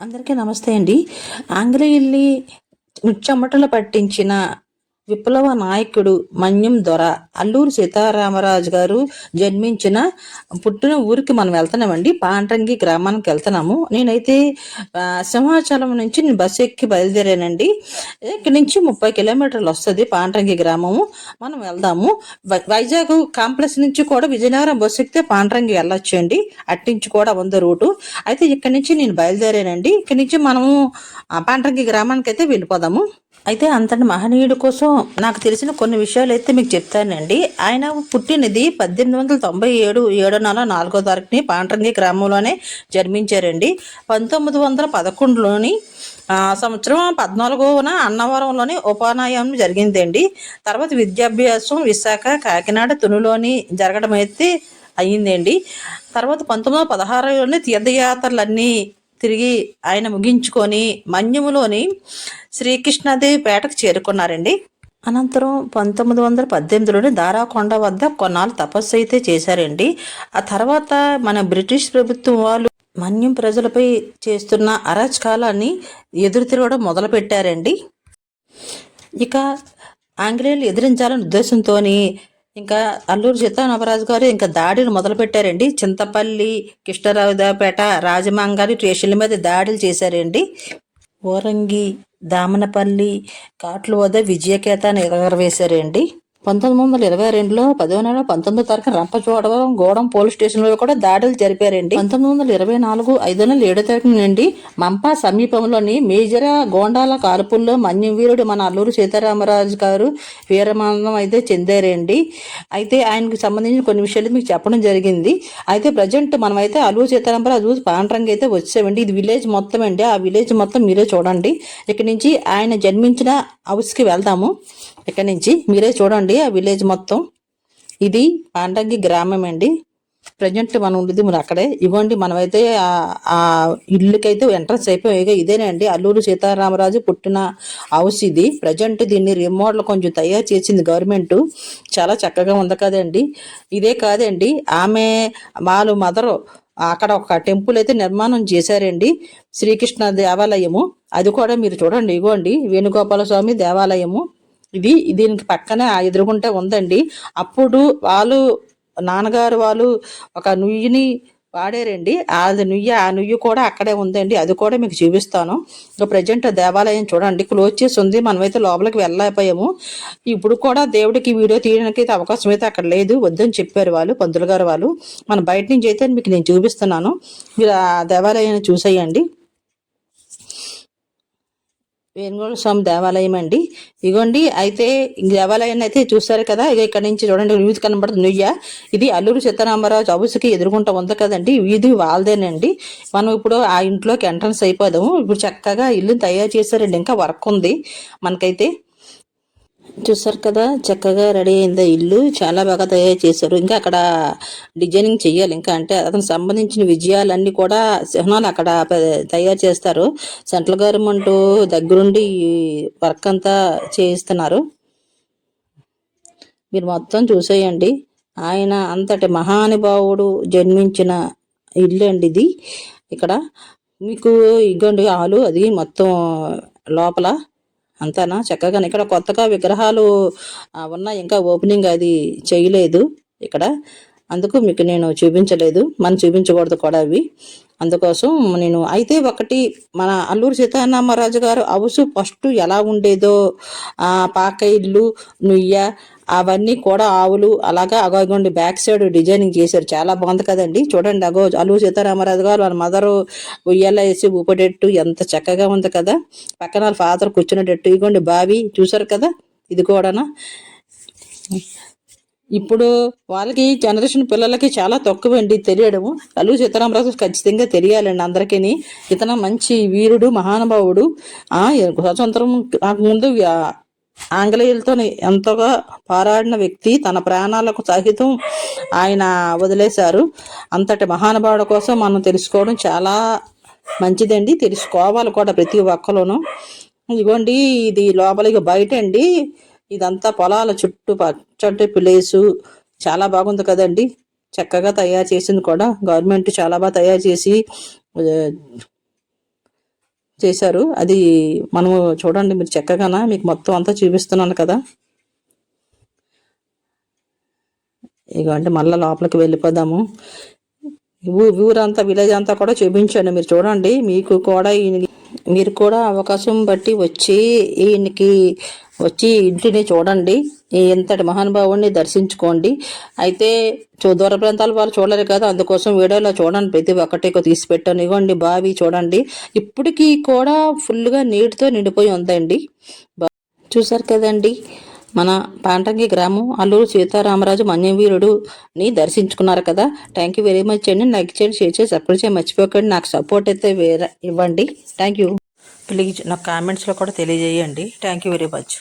అందరికీ నమస్తే అండి. ఆంగ్లేయుల్ని ముచ్చెమటలు పట్టించిన విప్లవ నాయకుడు మన్యం దొర అల్లూరి సీతారామరాజు గారు జన్మించిన పుట్టిన ఊరికి మనం వెళ్తున్నామండి. పాండ్రంగి గ్రామానికి వెళ్తున్నాము. నేనైతే సింహాచలం నుంచి నేను బస్సు ఎక్కి బయలుదేరానండి. ఇక్కడి నుంచి 30 కిలోమీటర్లు వస్తుంది పాండ్రంగి గ్రామము. మనం వెళ్దాము. వైజాగ్ కాంప్లెక్స్ నుంచి కూడా విజయనగరం బస్సు ఎక్కితే పాండ్రంగి వెళ్ళొచ్చండి. అట్నుంచి కూడా ఉంది రూటు. అయితే ఇక్కడి నుంచి నేను బయలుదేరానండి. ఇక్కడి నుంచి మనము పాండ్రంగి గ్రామానికి అయితే వెళ్ళిపోదాము. అయితే అంతటి మహనీయుడి కోసం నాకు తెలిసిన కొన్ని విషయాలు అయితే మీకు చెప్తానండి. ఆయన పుట్టినది 1897 7 నెల 4వ తారీఖుని పాండ్రంగి గ్రామంలోనే జన్మించారండి. 1911లోని సంవత్సరం 14వ అన్నవరంలోని ఉపనయనం జరిగిందండి. తర్వాత విద్యాభ్యాసం విశాఖ, కాకినాడ, తునిలోని జరగడం అయితే అయ్యిందండి. తర్వాత 1916లోని తీర్థయాత్రలన్నీ తిరిగి ఆయన ముగించుకొని మన్యములోని శ్రీకృష్ణదేవిపేటకు చేరుకున్నారండి. అనంతరం 1918లోని దారాకొండ వద్ద కొన్నాళ్ళు తపస్సు అయితే చేశారండి. ఆ తర్వాత మన బ్రిటిష్ ప్రభుత్వం వాళ్ళు మన్యం ప్రజలపై చేస్తున్న అరాచకాలని ఎదురు తిరగడం మొదలుపెట్టారండి. ఇక ఆంగ్లేయులు ఎదిరించాలనే ఉద్దేశంతో ఇంకా అల్లూరి సీతారామరాజు గారు ఇంకా దాడులు మొదలుపెట్టారండి. చింతపల్లి, కృష్ణరావుపేట, రాజమంగారి స్టేషన్ల మీద దాడులు చేశారండి. ఓరంగి, దామనపల్లి, కాట్ల వద్ద విజయకేతాన్ని ఎగరవేశారండి. 1922లో 10వ నెల 19వ తారీఖున రంపచోడవరం గూడెం పోలీస్ స్టేషన్లో కూడా దాడులు జరిపారండి. 1924 5వ నెల 7వ తారీఖు నుండి మంపా సమీపంలోని మేజర గోండాల కాల్పుల్లో మన్యం వీరుడు మన అల్లూరి సీతారామరాజు గారు వీరమరణం అయితే చెందారండి. అయితే ఆయనకు సంబంధించిన కొన్ని విషయాలు మీకు చెప్పడం జరిగింది. అయితే ప్రజెంట్ మనమైతే అల్లూరి సీతారామరాజు పాండ్రంగి అయితే వచ్చామండి. ఇది విలేజ్ మొత్తం అండి. ఆ విలేజ్ మొత్తం మీరే చూడండి. ఇక్కడి నుంచి ఆయన జన్మించిన హౌస్కి వెళ్దాము. ఇక్కడ నుంచి మీరే చూడండి ఆ విలేజ్ మొత్తం. ఇది పాండ్రంగి గ్రామం అండి. ప్రజెంట్ మనం ఉండేది మరి అక్కడే. ఇవ్వండి మనమైతే ఆ ఇల్లుకైతే ఎంట్రన్స్ అయిపోయాయి. ఇదేనండి అల్లూరి సీతారామరాజు పుట్టిన హౌస్ ఇది. ప్రజెంట్ దీన్ని రిమోడల్ కొంచెం తయారు చేసింది గవర్నమెంట్. చాలా చక్కగా ఉంది కదండి. ఇదే కాదండి ఆమె వాళ్ళు మదరు అక్కడ ఒక టెంపుల్ అయితే నిర్మాణం చేశారండి. శ్రీకృష్ణ దేవాలయము. అది కూడా మీరు చూడండి. ఇగోండి వేణుగోపాల స్వామి దేవాలయము. ఇది దీనికి పక్కనే ఎదురుగుంటే ఉందండి. అప్పుడు వాళ్ళు నాన్నగారు వాళ్ళు ఒక నుయ్యిని వాడారండి. అది ఆ నుయ్యి కూడా అక్కడే ఉందండి. అది కూడా మీకు చూపిస్తాను. ఇంకా ప్రజెంట్ దేవాలయం చూడండి క్లోజ్ చేసి ఉంది. మనమైతే లోపలికి వెళ్ళలేకపోయాము. ఇప్పుడు కూడా దేవుడికి వీడియో తీయడానికి అయితే అవకాశం అయితే అక్కడ లేదు, వద్దని చెప్పారు వాళ్ళు, పంతులు గారు వాళ్ళు. మన బయట నుంచి అయితే మీకు నేను చూపిస్తున్నాను. మీరు ఆ దేవాలయాన్ని చూసేయండి. వేణుగోపాల స్వామి దేవాలయం అండి. ఇగోండి అయితే దేవాలయాన్ని అయితే చూస్తారు కదా. ఇక ఇక్కడ నుంచి చూడండి వీధి కనబడుతుంది నుయ్య. ఇది అల్లూరి సీతారామరాజు హౌస్కి ఎదురుకుంటా ఉంది కదండి. వీధి వాళ్ళదేనండి. మనం ఇప్పుడు ఆ ఇంట్లోకి ఎంట్రన్స్ అయిపోదాము. ఇప్పుడు చక్కగా ఇల్లు తయారు చేశారండి. ఇంకా వర్క్ ఉంది మనకైతే. చూసారు కదా చక్కగా రెడీ అయింది ఇల్లు. చాలా బాగా తయారు చేశారు. ఇంకా అక్కడ డిజైనింగ్ చెయ్యాలి. ఇంకా అంటే అతనికి సంబంధించిన విజయాలన్నీ కూడా చిహ్నాలు అక్కడ తయారు చేస్తారు. సెంట్రల్ గవర్నమెంట్ దగ్గరుండి వర్క్ అంతా చేయిస్తున్నారు. మీరు మొత్తం చూసేయండి. ఆయన అంతటి మహానుభావుడు జన్మించిన ఇల్లు అండి ఇది. ఇక్కడ మీకు ఇగోండి హాలు అది మొత్తం లోపల అంతానా చక్కగా. ఇక్కడ కొత్తగా విగ్రహాలు ఉన్నాయి. ఇంకా ఓపెనింగ్ అది చేయలేదు ఇక్కడ. అందుకు మీకు నేను చూపించలేదు. మనం చూపించకూడదు కూడా అవి. అందుకోసం నేను అయితే ఒకటి మన అల్లూరి సీతారామరాజు గారు హౌస్ ఫస్ట్ ఎలా ఉండేదో పాక ఇల్లు నుయ్య అవన్నీ కూడా ఆవులు అలాగా అగోగోండి బ్యాక్ సైడ్ డిజైనింగ్ చేశారు. చాలా బాగుంది కదండి. చూడండి అగో అల్లూరి సీతారామరాజు గారు వాళ్ళ మదరు ఉయ్యాల వేసి ఊపేటట్టు ఎంత చక్కగా ఉంది కదా. పక్కన వాళ్ళ ఫాదర్ కూర్చునేటట్టు. ఇగోండి బావి చూసారు కదా. ఇది కూడానా ఇప్పుడు వాళ్ళకి జనరేషన్ పిల్లలకి చాలా తక్కువండి తెలియడము. అల్లూరి సీతారామరాజు ఖచ్చితంగా తెలియాలండి అందరికీ. ఇతను మంచి వీరుడు మహానుభావుడు. స్వతంత్రం ముందు ఆంగ్లేయులతో ఎంతగా పోరాడిన వ్యక్తి. తన ప్రాణాలకు సహితం ఆయన వదిలేశారు. అంతటి మహానుభావుడు కోసం మనం తెలుసుకోవడం చాలా మంచిదండి. తెలుసుకోవాలి కూడా ప్రతి ఒక్కరును. ఇదిగోండి ఇది లోపలికి బయట అండి. ఇదంతా పొలాల చుట్టూ పచ్చటి ప్లేసు. చాలా బాగుంది కదండి. చక్కగా తయారు చేసింది కూడా గవర్నమెంట్. చాలా బాగా తయారు చేసి చేశారు. అది మనము చూడండి మీరు చక్కగానా, మీకు మొత్తం అంతా చూపిస్తున్నాను కదా. ఇగోండి మళ్ళీ లోపలికి వెళ్ళిపోదాము. ఊరంతా విలేజ్ అంతా కూడా చూపించాను, మీరు చూడండి. మీరు కూడా అవకాశం బట్టి వచ్చి ఇంటిని చూడండి, ఎంతటి మహానుభావుడిని దర్శించుకోండి. అయితే దూర ప్రాంతాల వాళ్ళు చూడలేరు కదా, అందుకోసం వీడియోలో చూడండి, ప్రతి ఒక్కటి తీసి పెట్టాను. ఇవ్వండి బావి చూడండి, ఇప్పటికీ కూడా ఫుల్గా నీటితో నిండిపోయి ఉందండి. చూసారు కదండి, మన పాండ్రంగి గ్రామం అల్లూరు సీతారామరాజు మన్యవీరుడుని దర్శించుకున్నారు కదా. థ్యాంక్ యూ వెరీ మచ్ అండి. లైక్ చేయండి, షేర్ చేసి సబ్స్క్రైబ్ చేసి మర్చిపోకండి. నాకు సపోర్ట్ అయితే ఇవ్వండి. Thank you. ప్లీజ్ నాకు కామెంట్స్లో కూడా తెలియజేయండి. Thank you very much.